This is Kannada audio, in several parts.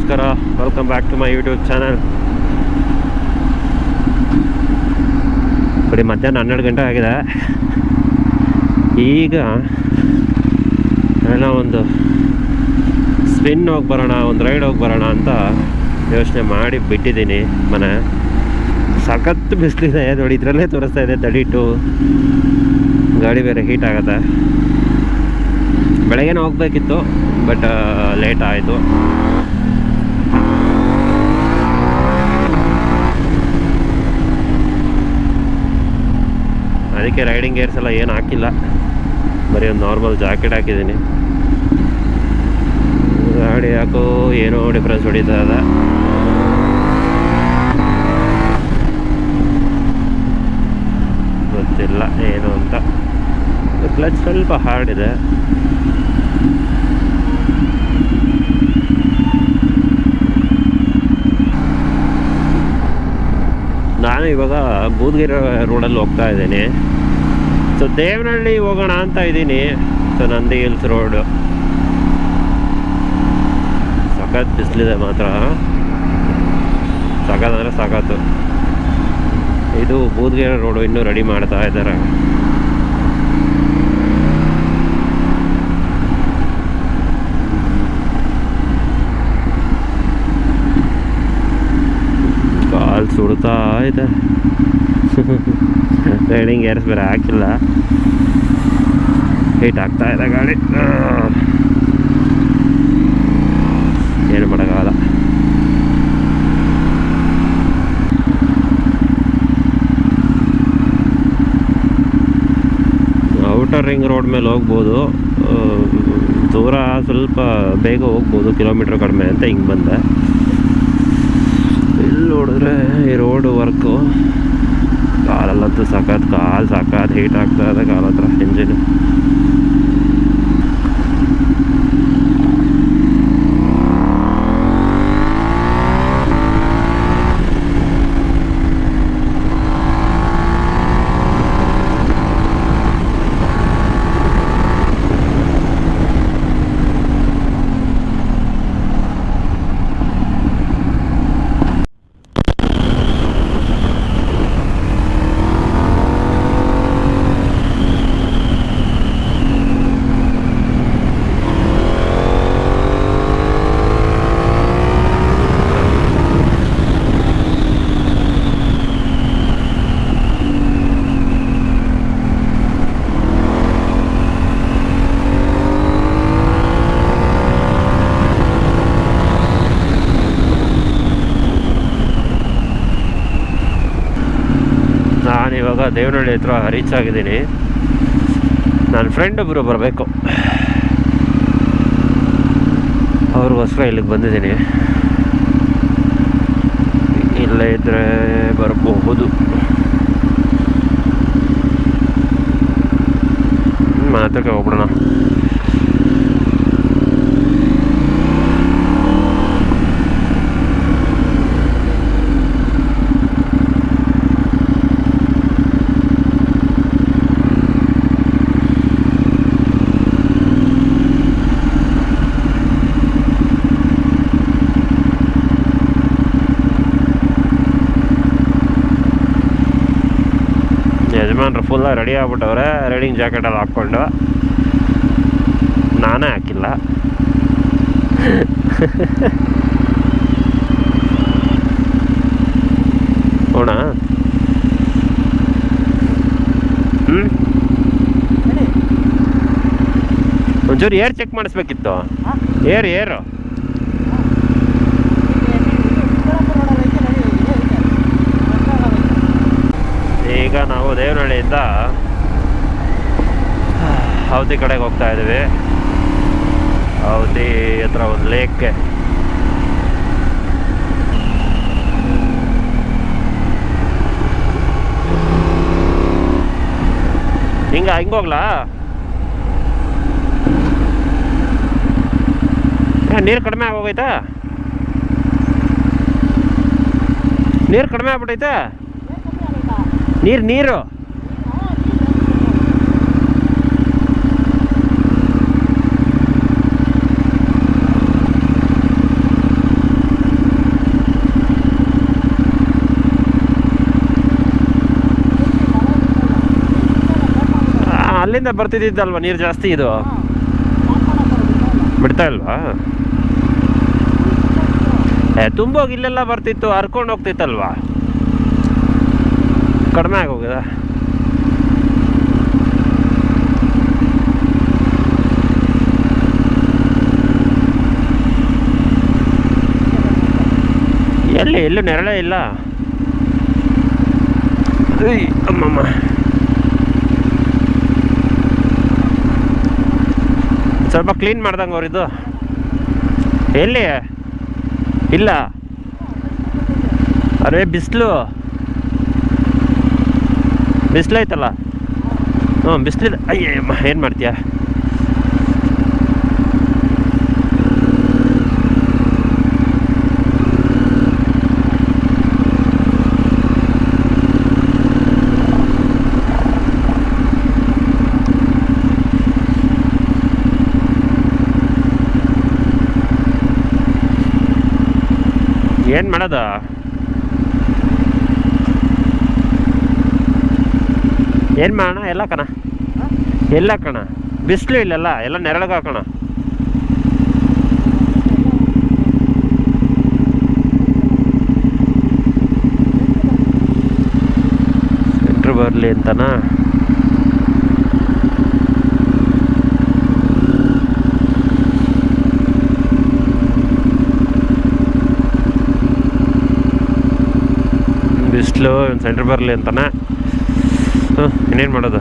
ನಮಸ್ಕಾರ, welcome back to my YouTube channel. ಬರೀ ಮಧ್ಯಾಹ್ನ 12 ಗಂಟೆ ಆಗಿದೆ. ಈಗ ಏನೋ ಒಂದು ಸ್ಪಿನ್ ಹೋಗಿ ಬರೋಣ, ಒಂದು ರೈಡ್ ಹೋಗಿ ಬರೋಣ ಅಂತ ಯೋಚನೆ ಮಾಡಿ ಬಿಟ್ಟಿದ್ದೀನಿ. ಮನೆ ಸಖತ್ತು ಬಿಸಿಲಿದೆ ನೋಡಿ, ಇದರಲ್ಲೇ ತೋರಿಸ್ತಾ ಇದೆ 32. ಗಾಡಿ ಬೇರೆ ಹೀಟ್ ಆಗುತ್ತೆ. ಬೆಳಗ್ಗೆನೇ ಹೋಗ್ಬೇಕಿತ್ತು, ಬಟ್ ಲೇಟ್ ಆಯಿತು. ಅದಕ್ಕೆ ರೈಡಿಂಗ್ ಗೇರ್ಸ್ ಎಲ್ಲ ಏನು ಹಾಕಿಲ್ಲ, ಬರೀ ಒಂದು ನಾರ್ಮಲ್ ಜಾಕೆಟ್ ಹಾಕಿದ್ದೀನಿ. ಗಾಡಿ ಯಾಕೋ ಏನೋ ಡಿಫ್ರೆನ್ಸ್ ಹೊಡಿತಾ ಇದೆ. ಗೊತ್ತಿಲ್ಲ ಏನು ಅಂತ. ಕ್ಲಚ್ ಸ್ವಲ್ಪ ಹಾರ್ಡ್ ಇದೆ. ನಾನು ಇವಾಗ ಬೂದಗಿರಿ ರೋಡಲ್ಲಿ ಹೋಗ್ತಾ ಇದ್ದೀನಿ. ಸೊ ದೇವನಹಳ್ಳಿ ಹೋಗೋಣ ಅಂತ ಇದ್ದೀನಿ. ಸೊ ನಂದಿ ಹಿಲ್ಸ್ ರೋಡು ಸಖತ್ ಬಿಸಿಲಿದೆ ಮಾತ್ರ, ಸಖತ್ ಅಂದರೆ ಸಖತ್ತು. ಇದು ಬೂದಗಿರಿ ರೋಡು ಇನ್ನೂ ರೆಡಿ ಮಾಡ್ತಾ ಇದ್ದಾರೆ. ಕಾಲು ಸುಡ್ತಾ ಇದೆ. ರೈಡಿಂಗ್ ಗೇರ್ಸ್ ಬೇರೆ ಹಾಕಿಲ್ಲ, ಹೀಟ್ ಆಗ್ತಾ ಇದೆ ಗಾಡಿ. ಏನು ಮಾಡೋಕ್ಕಾಗಲ್ಲ. ಔಟರ್ ರಿಂಗ್ ರೋಡ್ ಮೇಲೆ ಹೋಗ್ಬೋದು, ದೂರ ಸ್ವಲ್ಪ ಬೇಗ ಹೋಗ್ಬೋದು, ಕಿಲೋಮೀಟ್ರ್ ಕಡಿಮೆ ಅಂತ ಹಿಂಗೆ ಬಂದೆ. ಇಲ್ಲಿ ನೋಡಿದ್ರೆ ಈ ರೋಡು ವರ್ಕು, ಕಾಲಲ್ಲಂತೂ ಸಖತ್, ಕಾಲು ಸಖತ್ ಹೀಟ್ ಆಗ್ತಾ ಇದೆ ಕಾಲ ಹತ್ರ ಇಂಜಿನ್. ನಾನಿವಾಗ ದೇವನಹಳ್ಳಿ ಹತ್ರ ರೀಚ್ ಆಗಿದ್ದೀನಿ. ನನ್ನ ಫ್ರೆಂಡ್ ಒಬ್ಬರು ಬರಬೇಕು, ಅವ್ರಿಗೋಸ್ಕರ ಇಲ್ಲಿಗೆ ಬಂದಿದ್ದೀನಿ. ಇಲ್ಲೇ ಇದ್ದರೆ ಬರಬಹುದು. ಮಾತಕ್ಕೆ ಹೋಗ್ಬಿಡೋಣ. ಯಜಮಾನ್ರು ಫುಲ್ಲ ರೆಡಿ ಆಗ್ಬಿಟ್ಟವ್ರೆ, ರೈಡಿಂಗ್ ಜಾಕೆಟಲ್ಲಿ ಹಾಕ್ಕೊಂಡು. ನಾನೇ ಹಾಕಿಲ್ಲ. ಹೋಣ ಒಂಚೂರು ಏರ್ ಚೆಕ್ ಮಾಡಿಸ್ಬೇಕಿತ್ತು. ಏರು ಈಗ ನಾವು ದೇವನಹಳ್ಳಿಯಿಂದ ಅವತಿ ಕಡೆಗೆ ಹೋಗ್ತಾ ಇದ್ದೀವಿ. ಅವತಿ ಹತ್ರ ಒಂದು ಲೇಕ್ಗೆ. ಹಿಂಗೋಗ್ಲಾ? ನೀರು ಕಡಿಮೆ ಆಗೋಗೈತಾ? ನೀರು ಕಡಿಮೆ ಆಗ್ಬಿಟ್ಟೈತೆ. ನೀರು ಇಲ್ಲಿಂದ ಬರ್ತಿದ್ದಲ್ವ ನೀರು ಜಾಸ್ತಿ ಇದು ಬಿಡ್ತಾ ಇಲ್ವಾ? ತುಂಬೋಗಿ ಇಲ್ಲೆಲ್ಲ ಬರ್ತಿತ್ತು, ಹರ್ಕೊಂಡು ಹೋಗ್ತಿತ್ತಲ್ವಾ, ಕಡಿಮೆ ಆಗೋಗಿದೆ. ಎಲ್ಲೂ ನೆರಳೇ ಇಲ್ಲ. ಅಮ್ಮಮ್ಮ, ಸ್ವಲ್ಪ ಕ್ಲೀನ್ ಮಾಡ್ದಂಗೆ ಅವ್ರಿದ್ದು. ಎಲ್ಲಿ ಇಲ್ಲ? ಅರೇ ಬಿಸಿಲು ಐತಲ್ಲ. ಬಿಸಿಲಿದೆ. ಅಯ್ಯಮ್ಮ, ಏನು ಮಾಡ್ತೀಯ? ಏನು ಮಾಡೋದು? ಏನು ಮಾಡೋಣ? ಎಲ್ಲ ಕಣ ಬಿಸಿಲು ಇಲ್ಲಲ್ಲ, ಎಲ್ಲ ನೆರಳಿಗೆ ಹಾಕೋಣ. ಸೆಂಟ್ರ್ ಬರಲಿ ಅಂತನಾ? ಬಿಸಿಲು ಸೆಂಟ್ರ್ ಬರಲಿ ಅಂತಾನೆ. ಇನ್ನೇನು ಮಾಡೋದು?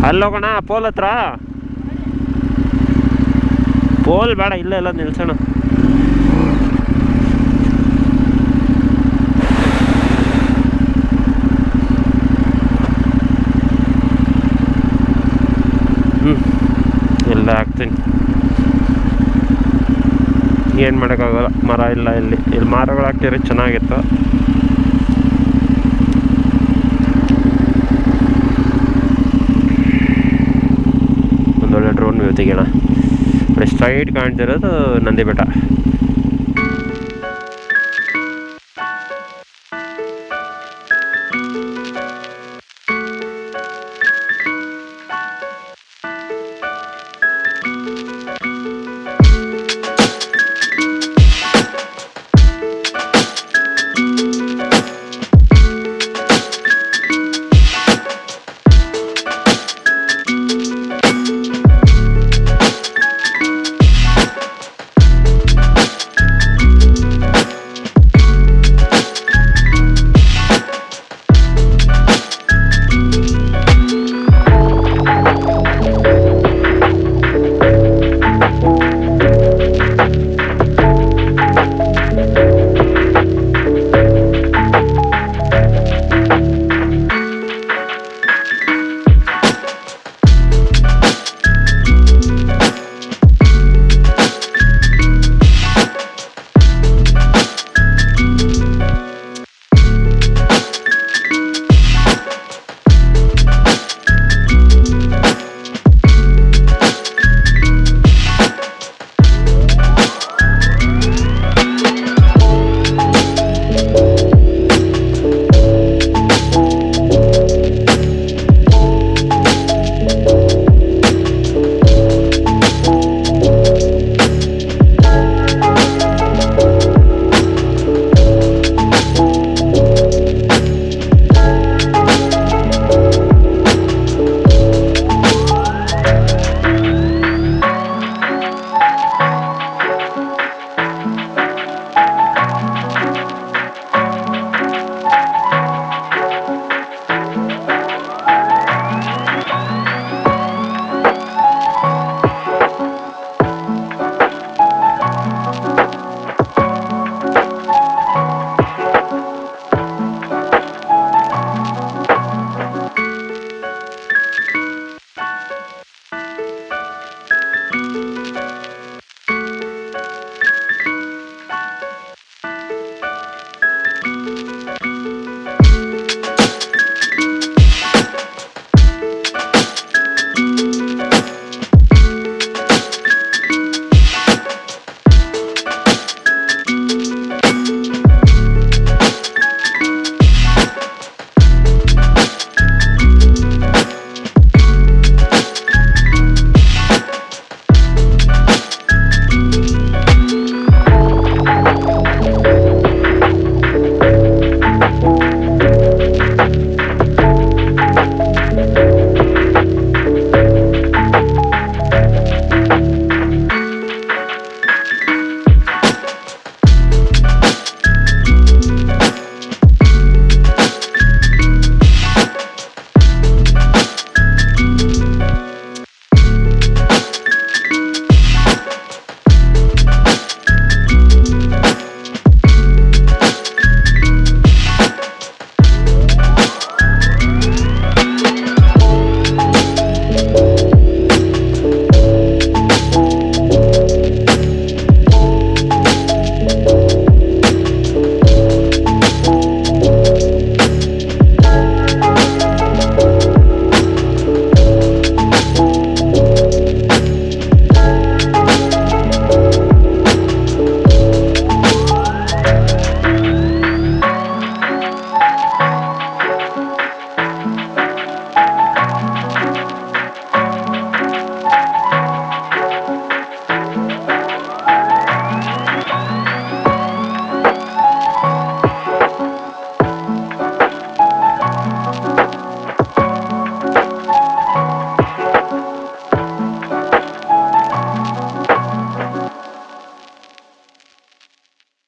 ಅಲ್ಲೋಗೋಣ ಪೋಲ್ ಹತ್ರ. ಪೋಲ್ ಬೇಡ, ಇಲ್ಲ ನಿಲ್ಸೋಣ. ಎಲ್ಲ ಹಾಕ್ತೀನಿ. ಏನು ಮಾಡೋಕ್ಕಾಗಲ್ಲ, ಮರ ಇಲ್ಲ. ಇಲ್ಲಿ ಮರಗಳು ಹಾಕ್ತಿದ್ರೆ ಚೆನ್ನಾಗಿತ್ತು. ಒಂದೊಳ್ಳೆ drone view ತೆಗೋಣ. Straight ಕಾಣ್ತಿರೋದು Nandi Betta.